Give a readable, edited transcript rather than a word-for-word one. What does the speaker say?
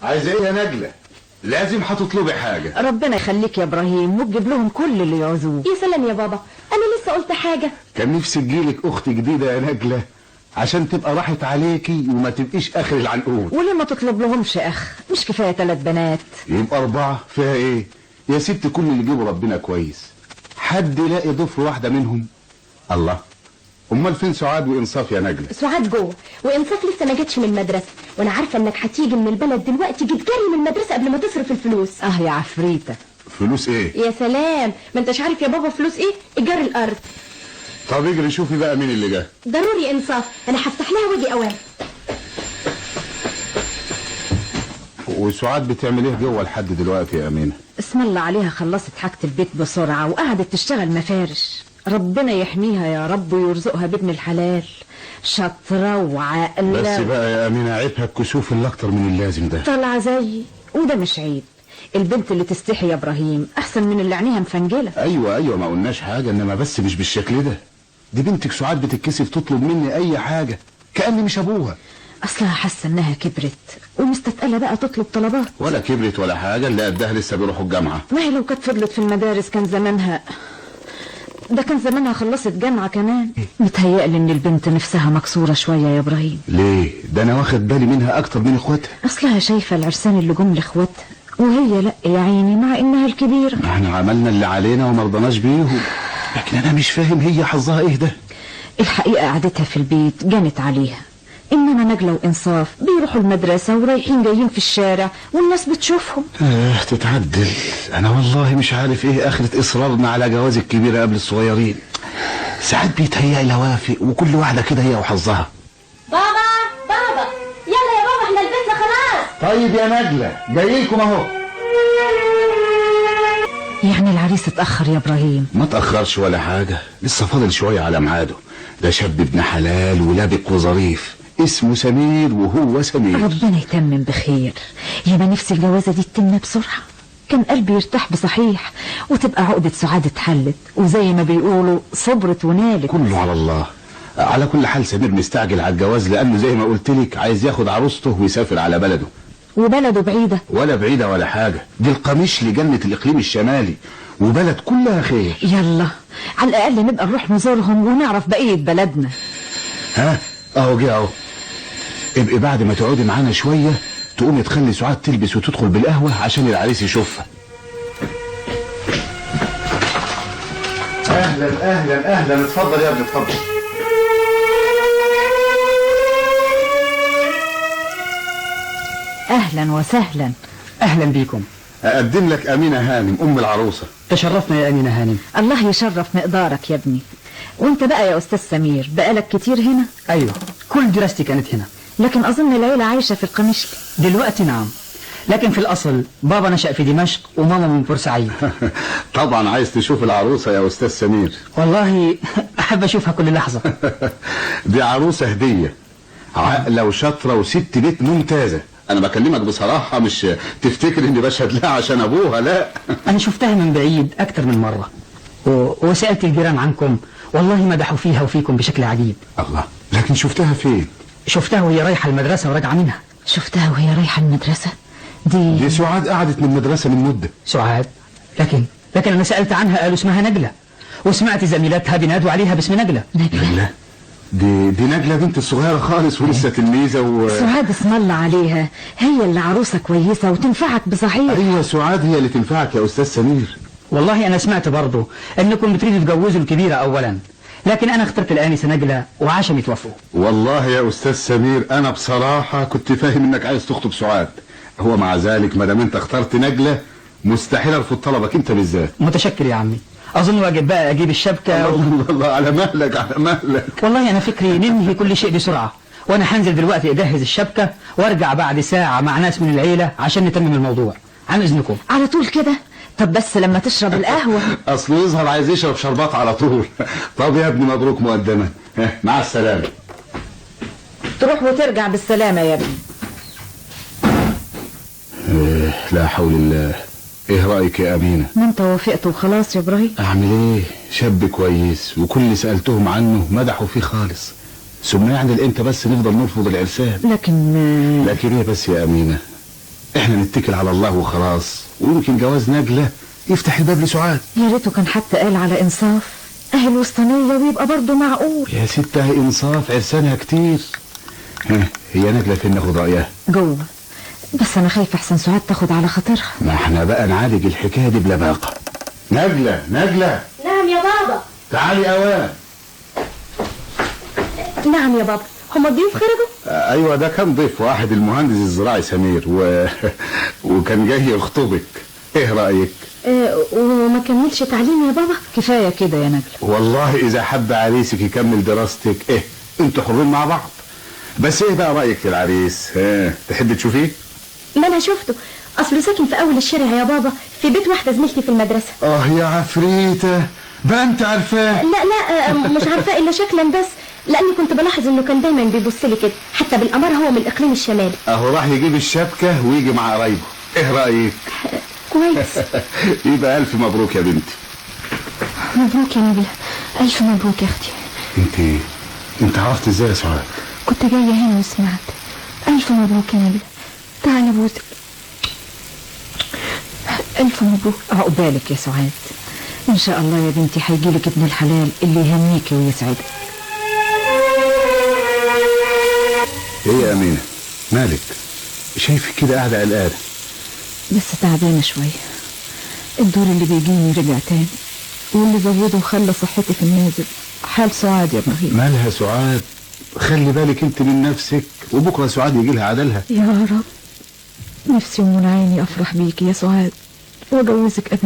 عايزه ايه يا نجلة؟ لازم هتطلبي حاجة. ربنا يخليك يا ابراهيم وتجيب لهم كل اللي يعوزوه. يا سلام يا بابا، انا لسه قلت حاجة. كان نفسي تجيلك اخت جديدة يا نجلة عشان تبقى راحت عليكي وما تبقيش اخر العنقود. وليه ما تطلب لهمش اخ؟ مش كفاية 3 بنات؟ يبقى 4. فيها ايه يا ست؟ كل اللي جيبه ربنا كويس. حد يلاقي ضفر واحدة منهم؟ الله، امال فين سعاد وانصاف يا نجلة؟ سعاد جوه وانصاف لسه ما جاتش من المدرسة، وانا عارفة انك هتيجي من البلد دلوقتي. جيت جري من المدرسة قبل ما تصرف الفلوس. يا عفريتة. فلوس ايه؟ يا سلام، ما انتش عارف يا بابا فلوس ايه؟ ايجار الارض. طب اجري شوفي بقى مين اللي جه. ضروري انصاف، انا هفتح لها واجي اوام. وسعاد بتعمل ايه جوه لحد دلوقتي يا امينه؟ اسم الله عليها، خلصت حاجة البيت بسرعة وقعدت تشتغل مفارش. ربنا يحميها يا رب ويرزقها بابن الحلال. شاطرة وعاقلة. بس بقى يا امينه عيبها الكسوف اللي اكتر من اللازم ده. طالعة زيي وده مش عيب. البنت اللي تستحي يا ابراهيم احسن من اللي عينيها مفنجلة. ايوه ما قلناش حاجه، انما بس مش بالشكل ده. دي بنتك سعاد بتتكسف تطلب مني اي حاجه كأني مش ابوها. اصلها حاسه انها كبرت ومستثقله بقى تطلب طلبات. ولا كبرت ولا حاجه، اللي قدها لسه بيروحوا الجامعه. ما هي لو كانت فضلت في المدارس كان زمانها، ده كان زمانها خلصت جامعه كمان. متهيألي ان البنت نفسها مكسوره شويه يا ابراهيم. ليه؟ ده انا واخد بالي منها اكتر من اخواتها. اصلها شايفه العرسان اللي جم لاخواتها وهي لا يا عيني، مع انها الكبيره. احنا عملنا اللي علينا وما رضناش بيهم، لكن انا مش فاهم هي حظها ايه ده. الحقيقه قعدتها في البيت جنت عليها، انما نجلة وانصاف بيروحوا المدرسة ورايحين جايين في الشارع والناس بتشوفهم. تتعدل. انا والله مش عارف ايه اخرة اصرارنا على جواز الكبيرة قبل الصغيرين. ساعات بيتهيألي اوافق وكل واحدة كده هي وحظها. بابا يلا يا بابا، احنا لبسنا خلاص. طيب يا نجلة جايلكم اهو. يعني العريس اتأخر يا ابراهيم؟ ما تأخرش ولا حاجة، لسه فاضل شوية على ميعاده. ده شاب ابن حلال ولابق وظريف، اسمه سمير وهو سمير. ربنا يتمم بخير. يبقى نفسي الجوازة دي تتم بسرعة، كان قلبي يرتاح بصحيح وتبقى عقدة سعاد اتحلت، وزي ما بيقولوا صبرت ونالت. كله على الله. على كل حال سمير مستعجل على الجواز، لأنه زي ما قلت لك عايز ياخد عروسته ويسافر على بلده. وبلده بعيدة؟ ولا بعيدة ولا حاجة، دي القميش لجنة الإقليم الشمالي، وبلد كلها خير. يلا على الأقل نبقى نروح نزورهم ونعرف بقية بلدنا. ها اهو جه اهو. ابقي بعد ما تقعدي معانا شوية تقومي تخلي سعاد تلبس وتدخل بالقهوة عشان العريس يشوفها. اهلا اتفضل يا ابني اتفضل. أهلا وسهلا. أهلا بيكم. أقدم لك أمينة هانم أم العروسة. تشرفنا يا أمينة هانم. الله يشرف مقدارك يا ابني. وانت بقى يا أستاذ سمير بقالك كتير هنا؟ أيوة، كل دراستي كانت هنا. لكن أظن العيلة عايشة في القميشلي دلوقتي. نعم، لكن في الأصل بابا نشأ في دمشق وماما من بورسعيد. طبعا عايز تشوف العروسة يا أستاذ سمير. والله أحب أشوفها كل لحظة. دي عروسة هدية، عاقلة وشاطرة وست بيت ممتازة. أنا بكلمك بصراحة، مش تفتكر إني بشهد لها عشان أبوها، لا. أنا شفتها من بعيد أكتر من مرة وسألت الجيران عنكم، والله مدحوا فيها وفيكم بشكل عجيب. الله، لكن شفتها فين؟ شفتها وهي رايحة المدرسة وراجعة منها. شفتها وهي رايحة المدرسة؟ دي سعاد قعدت من المدرسة من مدة. سعاد؟ لكن أنا سألت عنها قالوا اسمها نجلة، وسمعت زميلاتها بينادوا عليها باسم نجلة. نجلة؟ دي نجلة بنت الصغيرة خالص ولسه تلميذة سعاد اسم الله عليها، هي اللي عروسة كويسة وتنفعك بصحيح. أيوة سعاد هي اللي تنفعك يا أستاذ سمير. والله أنا سمعت برضه أنكم بتريدوا تجوزوا الكبيرة أولا، لكن أنا اخترت الآنسة نجلة وعشان يتوفوا. والله يا أستاذ سمير أنا بصراحة كنت فاهم إنك عايز تخطب سعاد، هو مع ذلك ما دام أنت اخترت نجلة مستحيل أرفض طلبك أنت بالذات. متشكر يا عمي. أظن واجب بقى أجيب الشبكة الله على مهلك على مهلك. والله أنا فكري ننهي كل شيء بسرعة، وأنا هنزل دلوقتي أجهز الشبكة وأرجع بعد ساعة مع ناس من العيلة عشان نتمم الموضوع. عن إذنكم. على طول كده؟ طب بس لما تشرب القهوة. أصله يظهر عايز يشرب شربات على طول. طب يا ابني مبروك مقدما، مع السلامة. تروح وترجع بالسلامة يا ابني. لا حول الله. ايه رأيك يا أمينة؟ ما انت وافقت وخلاص يا ابراهيم. اعمل ايه؟ شاب كويس وكل اللي سألتهم عنه مدحوا فيه خالص، ثم يعني الامتى بس نفضل نرفض العرسان؟ لكن ايه بس يا أمينة؟ احنا نتكل على الله وخلاص، ويمكن جواز نجلة يفتح الباب لسعاد. يا ريته كان حتى قال على انصاف اهل وسطانية ويبقى برضه معقول. يا ستها انصاف، عرسانها كتير. هي نجلة فين ناخد رأيها؟ جوه، بس انا خايفه احسن سعاد تاخد على خاطرها. ما احنا بقى نعالج الحكاية دي بلباقة. نجلة نجلة، نعم يا بابا. تعالي اوان. نعم يا بابا، هما الضيوف خرجوا؟ ايوه، ده كان ضيف واحد، المهندس الزراعي سمير وكان جاي يخطبك. ايه رأيك؟ وما كملش تعليم يا بابا؟ كفايه كده يا نجلة. والله اذا حب عريسك يكمل دراستك انتوا حرين مع بعض. بس ايه بقى رأيك في العريس؟ تحب تشوفيه؟ ما انا شفته، اصله ساكن في اول الشارع يا بابا، في بيت واحده زميلتي في المدرسه. يا عفريتة، بقى انت عارفاه؟ لا مش عارفاه الا شكلا بس، لاني كنت بلاحظ انه كان دايما بيبص لي كده، حتى بالاماره هو من الاقليم الشمالي. اهو راح يجيب الشبكة ويجي مع قرايبه. ايه رأيك؟ كويس. يبقى الف مبروك يا بنتي. مبروك يا نبيلة، الف مبروك يا اختي. انت عرفت ازاي يا سعاد؟ كنت جايه هنا وسمعت. الف مبروك يا نبيلة، تعالي بوسك. الف مبروك. عقبالك يا سعاد، ان شاء الله يا بنتي هيجيلك ابن الحلال اللي يهنيكي ويسعدك. ايه يا امينة، مالك؟ شايفك كده قاعدة قلقانة. بس تعبانه شويه، الدور اللي بيجيني رجع تاني، واللي زوده وخلى صحتي في النازل. حال سعاد يا ابراهيم. مالها سعاد؟ خلي بالك انت من نفسك، وبكره سعاد يجي لها عدلها. يا رب، نفسي ومن عيني افرح بيكي يا سعاد واجوزك ابني.